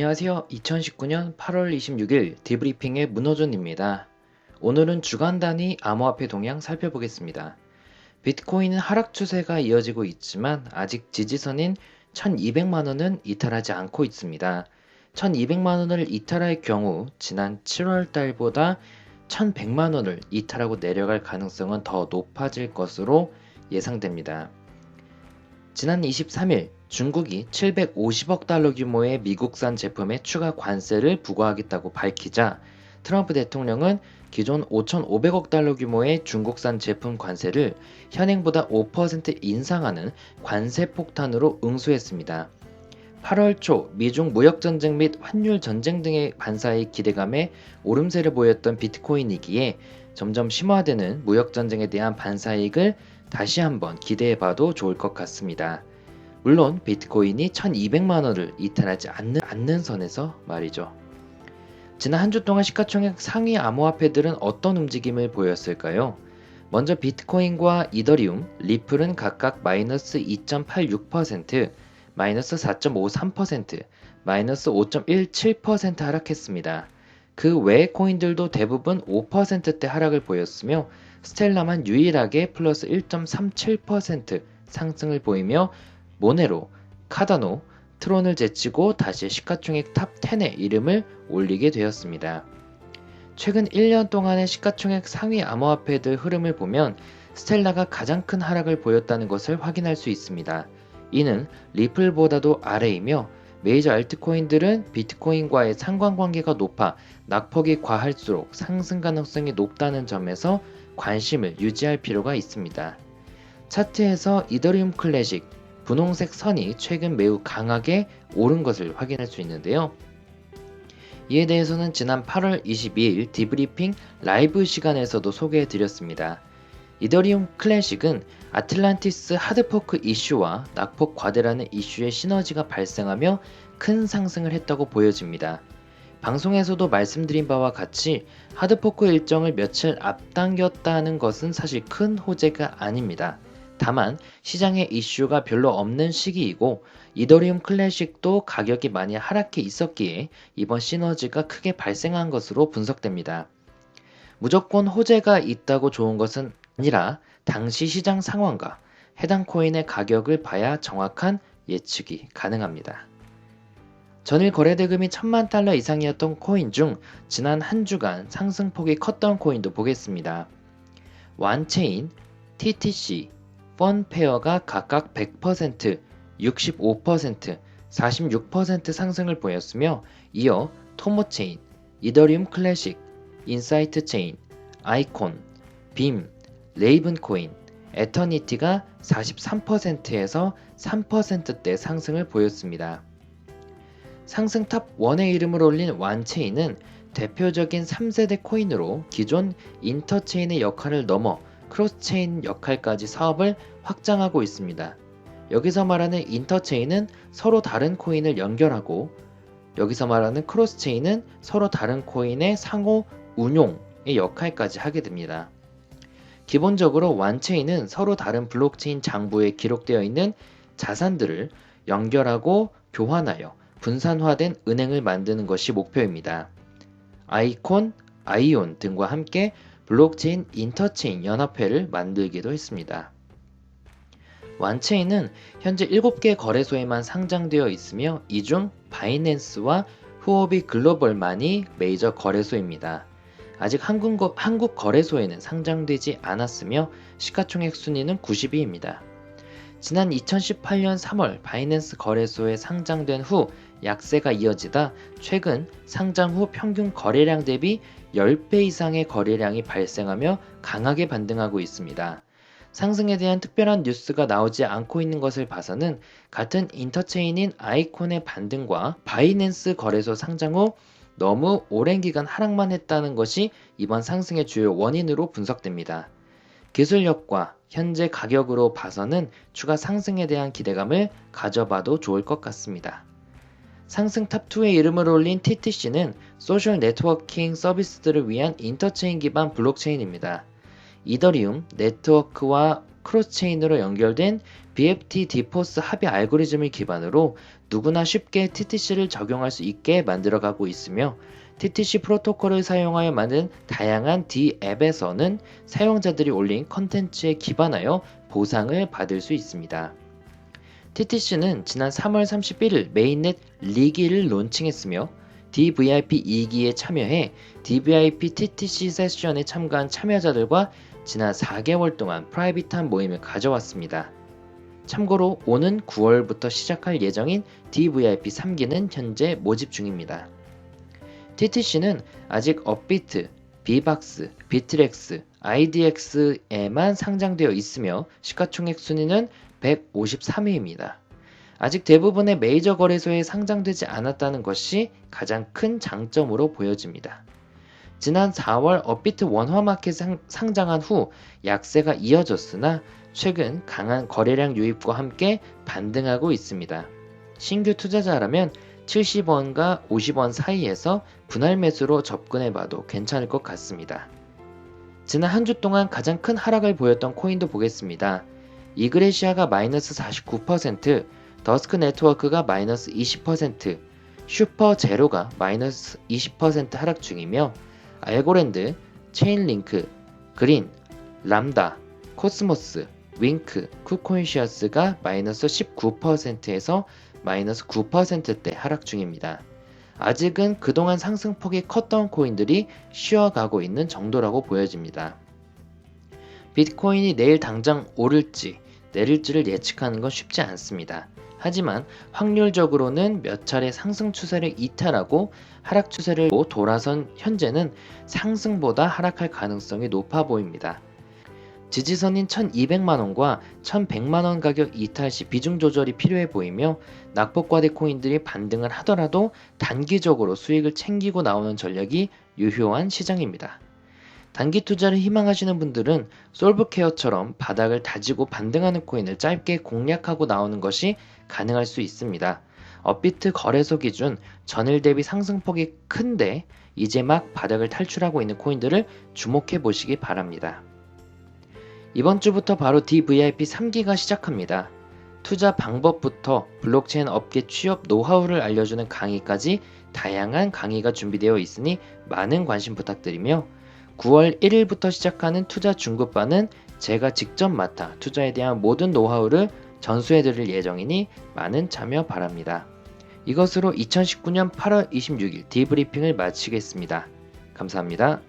안녕하세요. 2019년 8월 26일 디브리핑의 문호준입니다. 오늘은 주간 단위 암호화폐 동향 살펴보겠습니다. 비트코인은 하락 추세가 이어지고 있지만 아직 지지선인 1200만 원은 이탈하지 않고 있습니다. 1200만 원을 이탈할 경우 지난 7월 달보다 1100만 원을 이탈하고 내려갈 가능성은 더 높아질 것으로 예상됩니다. 지난 23일 중국이 750억 달러 규모의 미국산 제품에 추가 관세를 부과하겠다고 밝히자 트럼프 대통령은 기존 5,500억 달러 규모의 중국산 제품 관세를 현행보다 5% 인상하는 관세 폭탄으로 응수했습니다. 8월 초 미중 무역전쟁 및 환율 전쟁 등의 반사의 기대감에 오름세를 보였던 비트코인이기에 점점 심화되는 무역전쟁에 대한 반사이익을 다시 한번 기대해봐도 좋을 것 같습니다. 물론 비트코인이 1200만원을 이탈하지 않는 선에서 말이죠. 지난 한 주 동안 시가총액 상위 암호화폐들은 어떤 움직임을 보였을까요? 먼저 비트코인과 이더리움, 리플은 각각 마이너스 2.86%, 마이너스 4.53%, 마이너스 5.17% 하락했습니다. 그 외 코인들도 대부분 5%대 하락을 보였으며 스텔라만 유일하게 플러스 1.37% 상승을 보이며 모네로, 카다노, 트론을 제치고 다시 시가총액 탑 10에 이름을 올리게 되었습니다. 최근 1년 동안의 시가총액 상위 암호화폐들 흐름을 보면 스텔라가 가장 큰 하락을 보였다는 것을 확인할 수 있습니다. 이는 리플보다도 아래이며 메이저 알트코인들은 비트코인과의 상관관계가 높아 낙폭이 과할수록 상승 가능성이 높다는 점에서 관심을 유지할 필요가 있습니다. 차트에서 이더리움 클래식, 분홍색 선이 최근 매우 강하게 오른 것을 확인할 수 있는데요. 이에 대해서는 지난 8월 22일 디브리핑 라이브 시간에서도 소개해 드렸습니다. 이더리움 클래식은 아틀란티스 하드포크 이슈와 낙폭 과대라는 이슈의 시너지가 발생하며 큰 상승을 했다고 보여집니다. 방송에서도 말씀드린 바와 같이 하드포크 일정을 며칠 앞당겼다는 것은 사실 큰 호재가 아닙니다. 다만 시장에 이슈가 별로 없는 시기이고 이더리움 클래식도 가격이 많이 하락해 있었기에 이번 시너지가 크게 발생한 것으로 분석됩니다. 무조건 호재가 있다고 좋은 것은 아니라 당시 시장 상황과 해당 코인의 가격을 봐야 정확한 예측이 가능합니다. 전일 거래대금이 1000만 달러 이상이었던 코인 중 지난 한 주간 상승폭이 컸던 코인도 보겠습니다. 완체인, TTC, 펀페어가 각각 100%, 65%, 46% 상승을 보였으며 이어 토모체인, 이더리움 클래식, 인사이트 체인, 아이콘, 빔, 레이븐코인, 에터니티가 43%에서 3%대 상승을 보였습니다. 상승 탑 1의 이름을 올린 완체인은 대표적인 3세대 코인으로 기존 인터체인의 역할을 넘어 크로스체인 역할까지 사업을 확장하고 있습니다. 여기서 말하는 인터체인은 서로 다른 코인을 연결하고 여기서 말하는 크로스체인은 서로 다른 코인의 상호 운용의 역할까지 하게 됩니다. 기본적으로 완체인은 서로 다른 블록체인 장부에 기록되어 있는 자산들을 연결하고 교환하여 분산화된 은행을 만드는 것이 목표입니다. 아이콘, 아이온 등과 함께 블록체인 인터체인 연합회를 만들기도 했습니다. 완체인은 현재 7개 거래소에만 상장되어 있으며 이 중 바이낸스와 후오비 글로벌만이 메이저 거래소입니다. 아직 한국 거래소에는 상장되지 않았으며 시가총액 순위는 90위입니다. 지난 2018년 3월 바이낸스 거래소에 상장된 후 약세가 이어지다 최근 상장 후 평균 거래량 대비 10배 이상의 거래량이 발생하며 강하게 반등하고 있습니다. 상승에 대한 특별한 뉴스가 나오지 않고 있는 것을 봐서는 같은 인터체인인 아이콘의 반등과 바이낸스 거래소 상장 후 너무 오랜 기간 하락만 했다는 것이 이번 상승의 주요 원인으로 분석됩니다. 기술력과 현재 가격으로 봐서는 추가 상승에 대한 기대감을 가져봐도 좋을 것 같습니다. 상승 탑2의 이름을 올린 TTC는 소셜 네트워킹 서비스들을 위한 인터체인 기반 블록체인입니다. 이더리움 네트워크와 크로스체인으로 연결된 BFT 디포스 합의 알고리즘을 기반으로 누구나 쉽게 TTC를 적용할 수 있게 만들어가고 있으며 TTC 프로토콜을 사용하여 만든 다양한 D앱에서는 사용자들이 올린 컨텐츠에 기반하여 보상을 받을 수 있습니다. TTC는 지난 3월 31일 메인넷 리기를 론칭했으며 DVIP 2기에 참여해 DVIP TTC 세션에 참가한 참여자들과 지난 4개월 동안 프라이빗한 모임을 가져왔습니다. 참고로 오는 9월부터 시작할 예정인 DVIP 3기는 현재 모집 중입니다. TTC는 아직 업비트, 비박스, 비트렉스, IDX에만 상장되어 있으며 시가총액 순위는 153위입니다. 아직 대부분의 메이저 거래소에 상장되지 않았다는 것이 가장 큰 장점으로 보여집니다. 지난 4월 업비트 원화마켓에 상장한 후 약세가 이어졌으나 최근 강한 거래량 유입과 함께 반등하고 있습니다. 신규 투자자라면 70원과 50원 사이에서 분할 매수로 접근해봐도 괜찮을 것 같습니다. 지난 한 주 동안 가장 큰 하락을 보였던 코인도 보겠습니다. 이그레시아가 마이너스 49%, 더스크 네트워크가 마이너스 20%, 슈퍼 제로가 마이너스 20% 하락 중이며 알고랜드, 체인링크, 그린, 람다, 코스모스, 윙크, 쿠코인시어스가 마이너스 19%에서 마이너스 9%대 하락 중입니다. 아직은 그동안 상승폭이 컸던 코인들이 쉬어가고 있는 정도라고 보여집니다. 비트코인이 내일 당장 오를지 내릴지를 예측하는 건 쉽지 않습니다. 하지만 확률적으로는 몇 차례 상승 추세를 이탈하고 하락 추세를 돌아선 현재는 상승보다 하락할 가능성이 높아 보입니다. 지지선인 1200만원과 1100만원 가격 이탈 시 비중 조절이 필요해 보이며 낙폭과대 코인들이 반등을 하더라도 단기적으로 수익을 챙기고 나오는 전략이 유효한 시장입니다. 단기 투자를 희망하시는 분들은 솔브케어처럼 바닥을 다지고 반등하는 코인을 짧게 공략하고 나오는 것이 가능할 수 있습니다. 업비트 거래소 기준 전일 대비 상승폭이 큰데 이제 막 바닥을 탈출하고 있는 코인들을 주목해 보시기 바랍니다. 이번 주부터 바로 DVIP 3기가 시작합니다. 투자 방법부터 블록체인 업계 취업 노하우를 알려주는 강의까지 다양한 강의가 준비되어 있으니 많은 관심 부탁드리며 9월 1일부터 시작하는 투자 중급반은 제가 직접 맡아 투자에 대한 모든 노하우를 전수해드릴 예정이니 많은 참여 바랍니다. 이것으로 2019년 8월 26일 디브리핑을 마치겠습니다. 감사합니다.